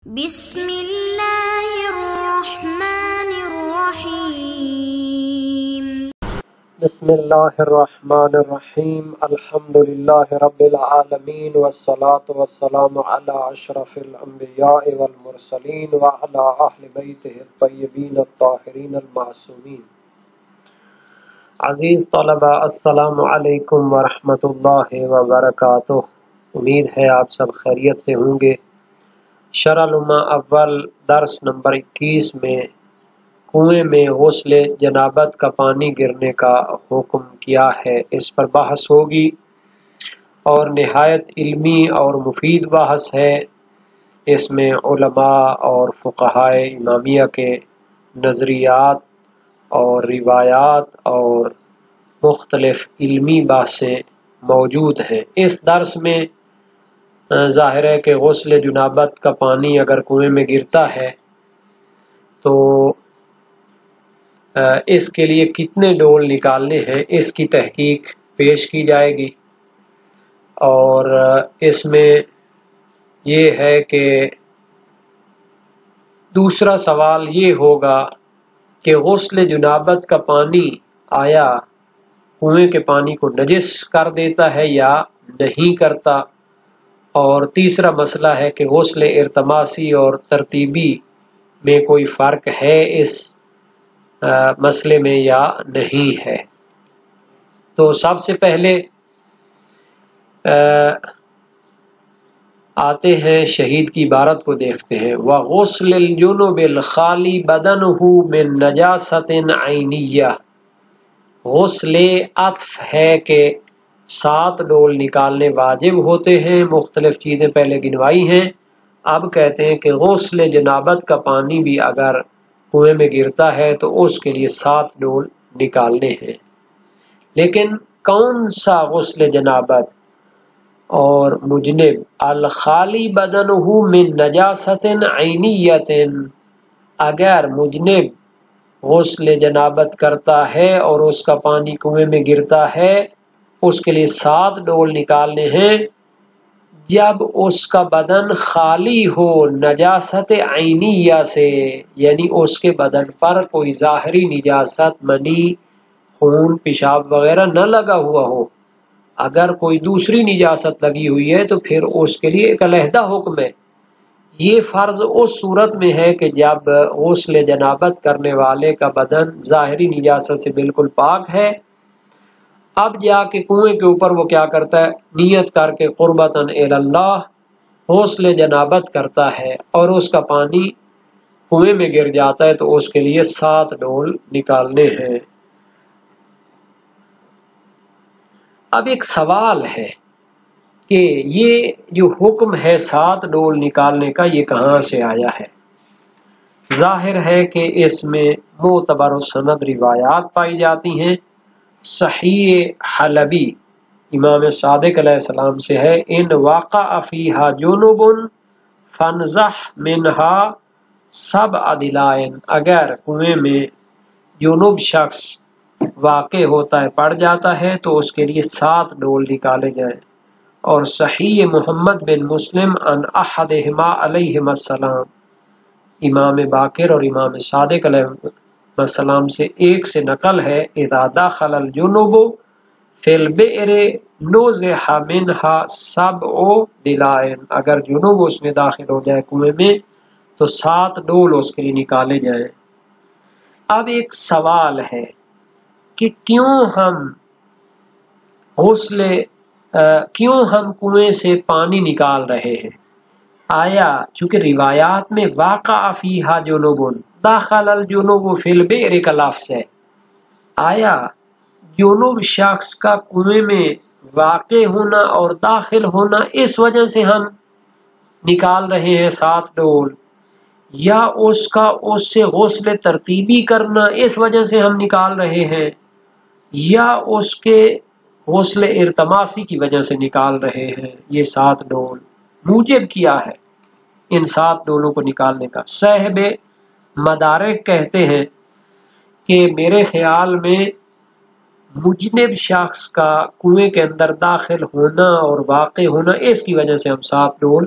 بسم اللہ الرحمن الرحیم بسم اللہ الرحمن الرحیم الحمد للہ رب العالمین والصلاة والسلام علی اشرف الانبیاء والمرسلین وعلی اہل بیتہ الطیبین الطاہرین المعصومین۔ عزیز طلبہ، السلام علیکم ورحمۃ اللہ وبرکاتہ۔ امید ہے آپ سب خیریت سے ہوں گے۔ شرح الامہ اول درس نمبر 21 میں کنویں میں غسل جنابت کا پانی گرنے کا حکم کیا ہے، اس پر بحث ہوگی اور نہایت علمی اور مفید بحث ہے۔ اس میں علماء اور فقہائے امامیہ کے نظریات اور روایات اور مختلف علمی بحثیں موجود ہیں۔ اس درس میں ظاہر ہے کہ غسل جنابت کا پانی اگر کنویں میں گرتا ہے تو اس کے لیے کتنے ڈول نکالنے ہیں، اس کی تحقیق پیش کی جائے گی۔ اور اس میں یہ ہے کہ دوسرا سوال یہ ہوگا کہ غسل جنابت کا پانی آیا کنویں کے پانی کو نجس کر دیتا ہے یا نہیں کرتا، اور تیسرا مسئلہ ہے کہ غسل ارتماسی اور ترتیبی میں کوئی فرق ہے اس مسئلے میں یا نہیں ہے۔ تو سب سے پہلے آتے ہیں شہید کی عبارت کو دیکھتے ہیں۔ وَغُسْلِ الْجُنُبِ الْخَالِ بَدَنُهُ مِن نَجَاسَةٍ عَيْنِيَّةٍ۔ غسل عطف ہے کہ 7 ڈول نکالنے واجب ہوتے ہیں، مختلف چیزیں پہلے گنوائی ہیں، اب کہتے ہیں کہ غسل جنابت کا پانی بھی اگر کنویں میں گرتا ہے تو اس کے لیے 7 ڈول نکالنے ہیں۔ لیکن کون سا غسل جنابت اور مجنب؟ الخالی بدنہ من نجاست عینیت، اگر مجنب غسل جنابت کرتا ہے اور اس کا پانی کنویں میں گرتا ہے، اس کے لیے 7 ڈول نکالنے ہیں جب اس کا بدن خالی ہو نجاست عینیہ سے، یعنی اس کے بدن پر کوئی ظاہری نجاست، منی، خون، پیشاب وغیرہ نہ لگا ہوا ہو۔ اگر کوئی دوسری نجاست لگی ہوئی ہے تو پھر اس کے لیے ایک علیحدہ حکم ہے۔ یہ فرض اس صورت میں ہے کہ جب غسل جنابت کرنے والے کا بدن ظاہری نجاست سے بالکل پاک ہے، اب جا کے کنویں کے اوپر وہ کیا کرتا ہے، نیت کر کے قربتاً الی اللہ غسل جنابت کرتا ہے اور اس کا پانی کنویں میں گر جاتا ہے تو اس کے لیے 7 ڈول نکالنے ہیں۔ اب ایک سوال ہے کہ یہ جو حکم ہے 7 ڈول نکالنے کا، یہ کہاں سے آیا ہے؟ ظاہر ہے کہ اس میں معتبر و سند روایات پائی جاتی ہیں۔ صحیح حلبی امام صادق علیہ السلام سے ہے، ان وقع فیہا جنب فانزح منہا 7 ضلع، اگر کنویں میں جنوب شخص واقع ہوتا ہے، پڑ جاتا ہے، تو اس کے لیے 7 ڈول نکالے جائیں۔ اور صحیح محمد بن مسلم عن احدہما علیہما السلام، امام باقر اور امام صادق علیہ السلام سے ایک سے نقل ہے، اذا دخل الجنوب فی البئر نزح منہا 7 ضلع، اگر جنوب اس میں داخل ہو جائے کنویں میں تو 7 ڈول اس کے لیے نکالے جائیں۔ اب ایک سوال ہے کہ کیوں ہم کنویں سے پانی نکال رہے ہیں؟ آیا چونکہ روایات میں واقع فیہا جنوب، داخل الجنوب فی البئر کا لفظ ہے، آیا جنوب شخص کا کنویں میں واقع ہونا اور داخل ہونا اس وجہ سے ہم نکال رہے ہیں 7 ڈول، یا اس سے غسل ترتیبی کرنا اس وجہ سے ہم نکال رہے ہیں، یا اس کے غسل ارتماسی کی وجہ سے نکال رہے ہیں؟ یہ 7 ڈول موجب کیا ہے ان 7 ڈولوں کو نکالنے کا؟ صاحب مدارک کہتے ہیں کہ میرے خیال میں مجنب شخص کا کنویں کے اندر داخل ہونا اور واقع ہونا، اس کی وجہ سے ہم 7 ڈول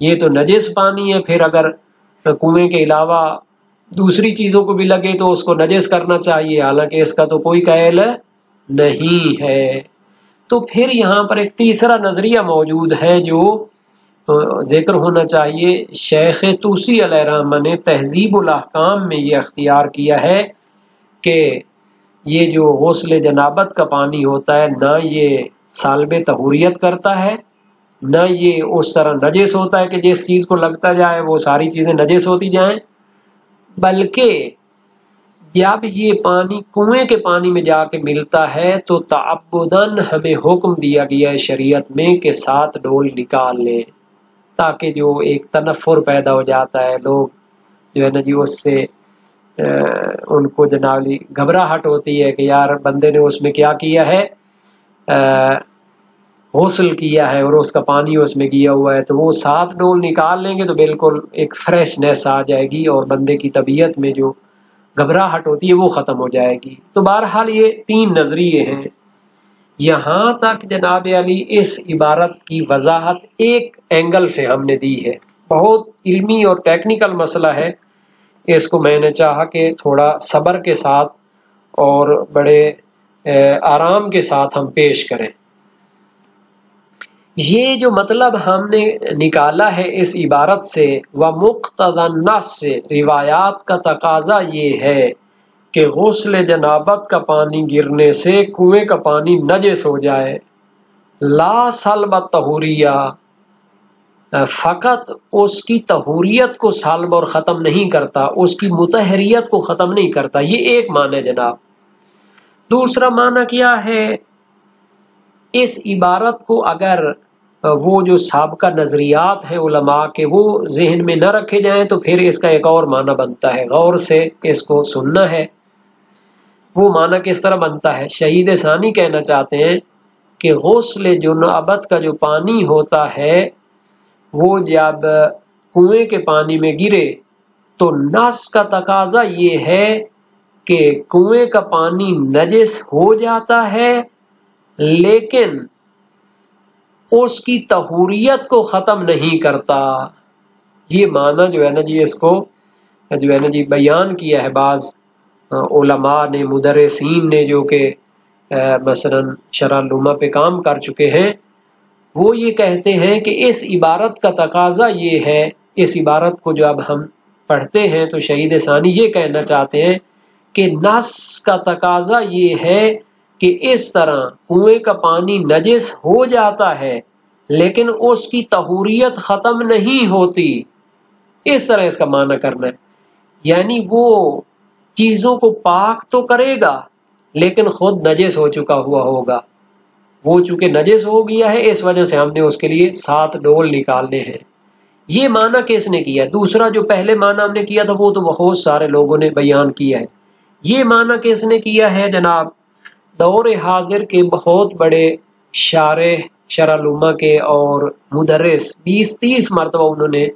یہ تو نجس پانی ہے، پھر اگر کنویں کے علاوہ دوسری چیزوں کو بھی لگے تو اس کو نجس کرنا چاہیے، حالانکہ اس کا تو کوئی قائل نہیں ہے۔ تو پھر یہاں پر ایک تیسرا نظریہ موجود ہے جو ذکر ہونا چاہیے۔ شیخ طوسی علیہ الرحمہ نے تہذیب الاحکام میں یہ اختیار کیا ہے کہ یہ جو غسل جنابت کا پانی ہوتا ہے، نہ یہ سالب طہوریت کرتا ہے، نہ یہ اس طرح نجس ہوتا ہے کہ جس چیز کو لگتا جائے وہ ساری چیزیں نجس ہوتی جائیں، بلکہ جب یہ پانی کنویں کے پانی میں جا کے ملتا ہے تو تعبداً ہمیں حکم دیا گیا ہے شریعت میں کہ 7 ڈول نکال لیں، تاکہ جو ایک تنفر پیدا ہو جاتا ہے، لوگ جو ہے نا جی اس سے ان کو جنابی گھبراہٹ ہوتی ہے کہ یار بندے نے اس میں کیا کیا ہے، غسل کیا ہے اور اس کا پانی اس میں گیا ہوا ہے، تو وہ 7 ڈول نکال لیں گے تو بالکل ایک فریشنیس آ جائے گی اور بندے کی طبیعت میں جو گھبراہٹ ہوتی ہے وہ ختم ہو جائے گی۔ تو بہرحال یہ 3 نظریے ہیں۔ یہاں تک جناب علی اس عبارت کی وضاحت ایک اینگل سے ہم نے دی ہے، بہت علمی اور ٹیکنیکل مسئلہ ہے، اس کو میں نے چاہا کہ تھوڑا صبر کے ساتھ اور بڑے آرام کے ساتھ ہم پیش کریں۔ یہ جو مطلب ہم نے نکالا ہے اس عبارت سے، ومقتضی النص سے، روایات کا تقاضا یہ ہے کہ غسل جنابت کا پانی گرنے سے کنویں کا پانی نجس ہو جائے، لا سلب طہوریہ، فقط اس کی طہوریت کو سالب اور ختم نہیں کرتا، اس کی مطہریت کو ختم نہیں کرتا۔ یہ ایک معنی ہے جناب۔ دوسرا معنی کیا ہے؟ اس عبارت کو اگر وہ جو سابقہ نظریات ہیں علماء کے وہ ذہن میں نہ رکھے جائیں تو پھر اس کا ایک اور معنی بنتا ہے، غور سے اس کو سننا ہے۔ وہ معنی کس طرح بنتا ہے؟ شہید ثانی کہنا چاہتے ہیں کہ غسل جنابت کا جو پانی ہوتا ہے وہ جب کنویں کے پانی میں گرے تو نص کا تقاضا یہ ہے کہ کنویں کا پانی نجس ہو جاتا ہے، لیکن اس کی طہوریت کو ختم نہیں کرتا۔ یہ معنی جو ہے نا جی اس کو جو ہے نا جی بیان کیا ہے بعض علماء نے، مدرسین نے، جو کہ مثلا شرح لمہ پہ کام کر چکے ہیں، وہ یہ کہتے ہیں کہ اس عبارت کا تقاضا یہ ہے، اس عبارت کو جو اب ہم پڑھتے ہیں تو شہید ثانی یہ کہنا چاہتے ہیں کہ نص کا تقاضا یہ ہے کہ اس طرح کنویں کا پانی نجس ہو جاتا ہے لیکن اس کی طہوریت ختم نہیں ہوتی، اس طرح اس کا معنی کرنا ہے۔ یعنی وہ چیزوں کو پاک تو کرے گا لیکن خود نجس ہو چکا ہوا ہوگا، وہ چونکہ نجس ہو گیا ہے اس وجہ سے ہم نے اس کے لیے 7 ڈول نکالنے ہیں۔ یہ معنی کس نے کیا؟ دوسرا جو پہلے معنی ہم نے کیا تھا وہ تو بہت سارے لوگوں نے بیان کیا ہے۔ یہ معنی کس نے کیا ہے جناب؟ دور حاضر کے بہت بڑے شارح شرح لمہ کے اور مدرس، 20-30 مرتبہ انہوں نے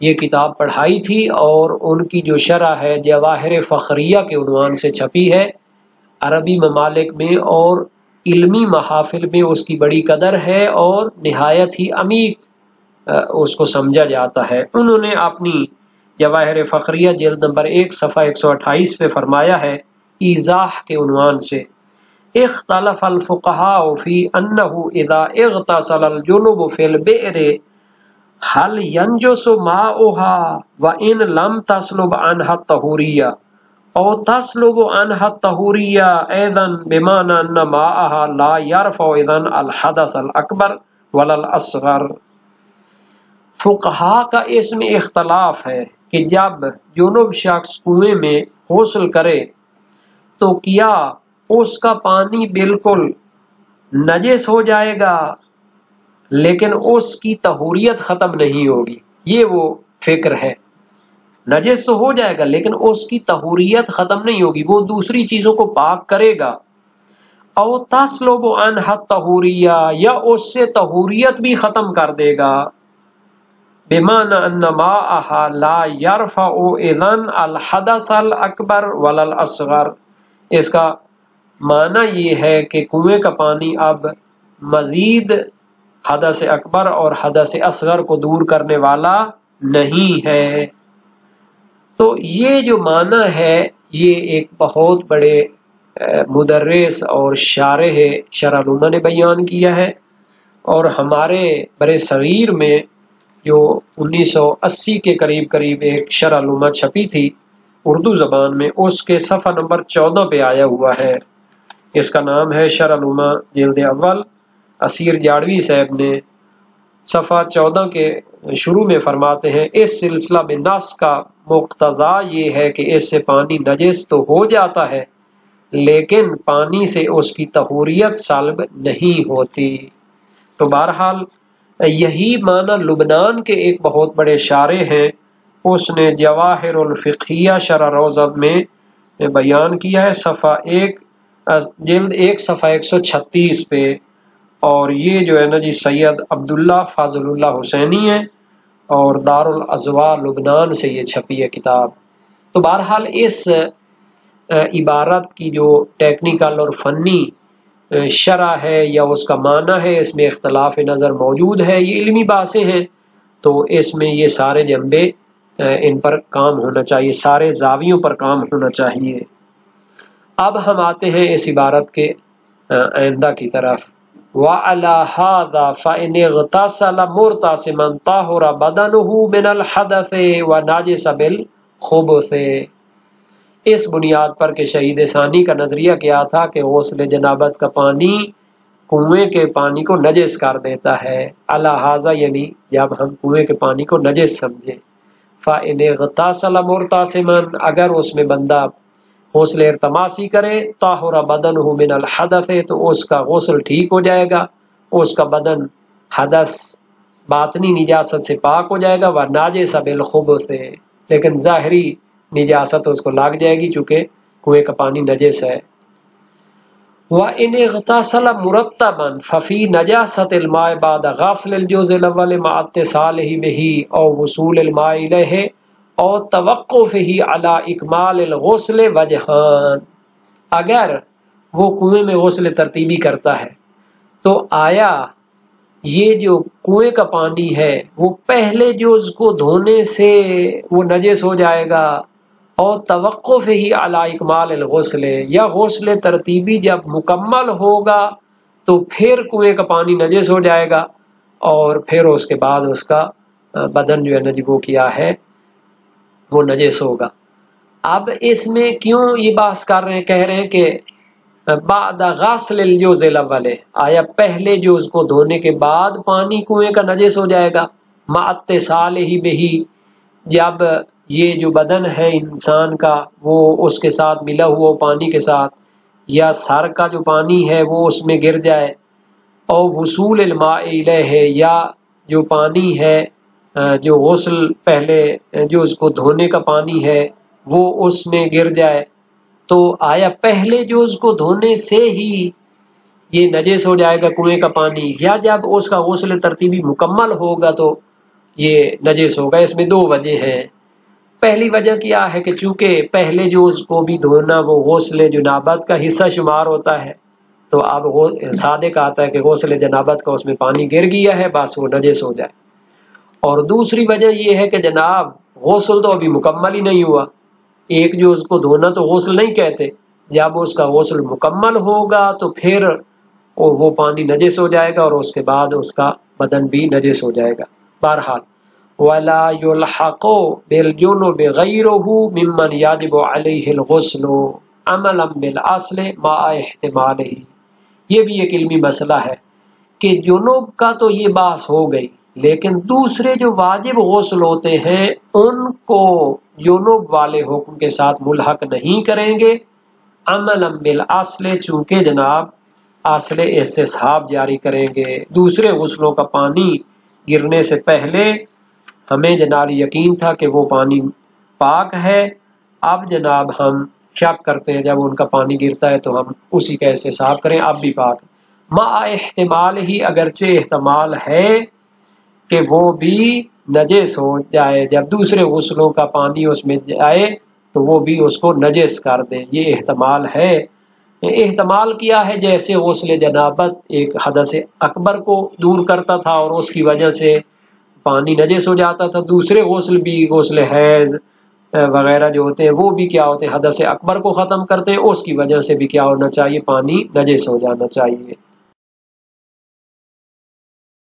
یہ کتاب پڑھائی تھی اور ان کی جو شرح ہے جواہر فخریہ کے عنوان سے چھپی ہے عربی ممالک میں، اور علمی محافل میں اس کی بڑی قدر ہے اور نہایت ہی عمیق اس کو سمجھا جاتا ہے۔ انہوں نے اپنی جواہر فخریہ جلد نمبر 1 صفحہ 128 پہ فرمایا ہے ایضاح کے عنوان سے، اختلف الفقہاء فی انہ اذا اغتسل الجنب فی البئر هل ينجس ماؤها وان لم تسلب عنها الطہوریہ او تسلب عنها الطہوریہ ايضا بمعنى ان ماءها لا يرفع اذن الحدث الاکبر ولا الاصغر۔ فقہاء کا اس میں اختلاف ہے کہ جب جنب شخص کنویں میں غسل کرے تو کیا اس کا پانی بالکل نجس ہو جائے گا لیکن اس کی طہوریت ختم نہیں ہوگی؟ یہ وہ فکر ہے، نجس تو ہو جائے گا لیکن اس کی طہوریت ختم نہیں ہوگی، وہ دوسری چیزوں کو پاک کرے گا۔ او تسلب عنها الطہوریہ، یا اس سے طہوریت بھی ختم کر دے گا، بمعنى ان ماءها لا يرفع اذن الحدث الاکبر ولا الاصغر۔ اس کا معنی یہ ہے کہ کنویں کا پانی اب مزید حدث اکبر اور حدث اصغر کو دور کرنے والا نہیں ہے۔ تو یہ جو معنی ہے یہ ایک بہت بڑے مدرس اور شارح شرح نما نے بیان کیا ہے، اور ہمارے برِ صغیر میں جو 1980 کے قریب ایک شرح نما چھپی تھی اردو زبان میں، اس کے صفحہ نمبر 14 پہ آیا ہوا ہے۔ اس کا نام ہے شرح نما جلد اول، اسیر جاڑوی صاحب نے صفحہ 14 کے شروع میں فرماتے ہیں، اس سلسلہ میں نص کا مقتضا یہ ہے کہ اس سے پانی نجس تو ہو جاتا ہے لیکن پانی سے اس کی طہوریت سلب نہیں ہوتی۔ تو بہرحال یہی معنی لبنان کے ایک بہت بڑے شارح ہیں، اس نے جواہر الفقہیہ شرح روضت میں بیان کیا ہے، صفحہ جلد 1 صفحہ 136 پہ، اور یہ جو ہے نا جی سید عبداللہ فاضل اللہ حسینی ہے اور دارالازواء لبنان سے یہ چھپی ہے کتاب۔ تو بہرحال اس عبارت کی جو ٹیکنیکل اور فنی شرح ہے یا اس کا معنی ہے، اس میں اختلاف نظر موجود ہے، یہ علمی باتیں ہیں، تو اس میں یہ سارے جنبے ان پر کام ہونا چاہیے، سارے زاویوں پر کام ہونا چاہیے۔ اب ہم آتے ہیں اس عبارت کے آئندہ کی طرف، وَعَلَى هَذَا فَإِنِ اغْتَسَلَ مُرْتَسِمًا طَهُرَ بَدَنُهُ مِنَ الْحَدَثِ وَنَجَسَ بِالْخُبُثِ۔ اس بنیاد پر کہ شہید ثانی کا نظریہ کیا تھا کہ غسل جنابت کا پانی کنویں کے پانی کو نجس کر دیتا ہے، علی ھذا یعنی جب ہم کنویں کے پانی کو نجس سمجھیں، فَإِنِ اغْتَسَلَ مُرْتَسِمًا اگر اس میں بندہ غسل ارتماسی کرے، طَہُرَ بَدَنُهُ مِنَ الْحَدَثِ تو اس کا غسل ٹھیک ہو جائے گا، اس کا بدن حدث باطنی نجاست سے پاک ہو جائے گا، وَنَجَسَ بِالْخُبُثِ لیکن ظاہری نجاست اس کو لگ جائے گی چونکہ کنویں کا پانی نجس ہے۔ وَإِنِ اغْتَسَلَ مُرَتَّبًا فَفِي نَجَاسَةِ الْمَاءِ بَعْدَ غَسْلِ الْجُزْءِ الْأَوَّلِ مَعَ اتصالِهِ بِهِ أَوْ وُصُولِ الْمَاءِ إِلَيْهِ أَوْ تَوَقُّفِهِ عَلَى إِكْمَالِ الْغُسْلِ وَجْهَانِ اگر وہ کنویں میں غسل ترتیبی کرتا ہے تو آیا یہ جو کنویں کا پانی ہے وہ پہلے جز کو دھونے سے وہ نجس ہو جائے گا، اور توقف ہی علی اکمال الغسل یا غسل ترتیبی جب مکمل ہوگا تو پھر کنویں کا پانی نجس ہو جائے گا، اور پھر اس کے بعد اس کا بدن جو ہے نا جی وہ کیا ہے وہ نجس ہوگا۔ اب اس میں کیوں یہ بحث کر رہے ہیں، کہہ رہے ہیں کہ بعد غسل الجزء الاول آیا پہلے جز کو دھونے کے بعد پانی کنویں کا نجس ہو جائے گا، مع اتصالہ بہ جب یہ جو بدن ہے انسان کا وہ اس کے ساتھ ملا ہوا پانی کے ساتھ، یا سر کا جو پانی ہے وہ اس میں گر جائے، اور وصول الماء الیہ یا جو پانی ہے جو غسل پہلے جو اس کو دھونے کا پانی ہے وہ اس میں گر جائے، تو آیا پہلے جو اس کو دھونے سے ہی یہ نجس ہو جائے گا کنویں کا پانی، یا جب اس کا غسل ترتیبی مکمل ہوگا تو یہ نجس ہوگا؟ اس میں دو وجہ ہیں۔ پہلی وجہ کیا ہے کہ چونکہ پہلے جو اس کو بھی دھونا وہ غسل جنابت کا حصہ شمار ہوتا ہے، تو اب صادق آتا ہے کہ غسل جنابت کا اس میں پانی گر گیا ہے، بس وہ نجس ہو جائے۔ اور دوسری وجہ یہ ہے کہ جناب غسل تو ابھی مکمل ہی نہیں ہوا، ایک جو اس کو دھونا تو غسل نہیں کہتے، جب اس کا غسل مکمل ہوگا تو پھر وہ پانی نجس ہو جائے گا اور اس کے بعد اس کا بدن بھی نجس ہو جائے گا۔ بہرحال وَلَا يُلْحَقُ بِالْجُنُبِ غَيْرُهُ مِمَّنْ يَجِبُ عَلَيْهِ الْغُسْلُ عَمَلًا بِالْأَصْلِ مَعَ احتمالِهِ۔ یہ بھی ایک علمی مسئلہ ہے کہ جنوب کا تو یہ بحث ہو گئی، لیکن دوسرے جو واجب غسل ہوتے ہیں ان کو جنوب والے حکم کے ساتھ ملحق نہیں کریں گے، عملاً بالاصل چونکہ جناب اصل استصحاب جاری کریں گے۔ دوسرے غسلوں کا پانی گرنے سے پہلے ہمیں جناب یقین تھا کہ وہ پانی پاک ہے، اب جناب ہم شک کرتے ہیں جب ان کا پانی گرتا ہے تو ہم اسی کا استصحاب کریں، اب بھی پاک مع احتمال ہی اگرچہ احتمال ہے کہ وہ بھی نجس ہو جائے، جب دوسرے غسلوں کا پانی اس میں جائے تو وہ بھی اس کو نجس کر دے، یہ احتمال ہے احتمال کیا ہے جیسے غسل جنابت ایک حدث اکبر کو دور کرتا تھا اور اس کی وجہ سے پانی نجس ہو جاتا تھا، دوسرے غسل بھی غسل حیض وغیرہ جو ہوتے ہیں وہ بھی کیا ہوتے ہیں حدث اکبر کو ختم کرتے ہیں، اس کی وجہ سے بھی کیا ہونا چاہیے، پانی نجس ہو جانا چاہیے۔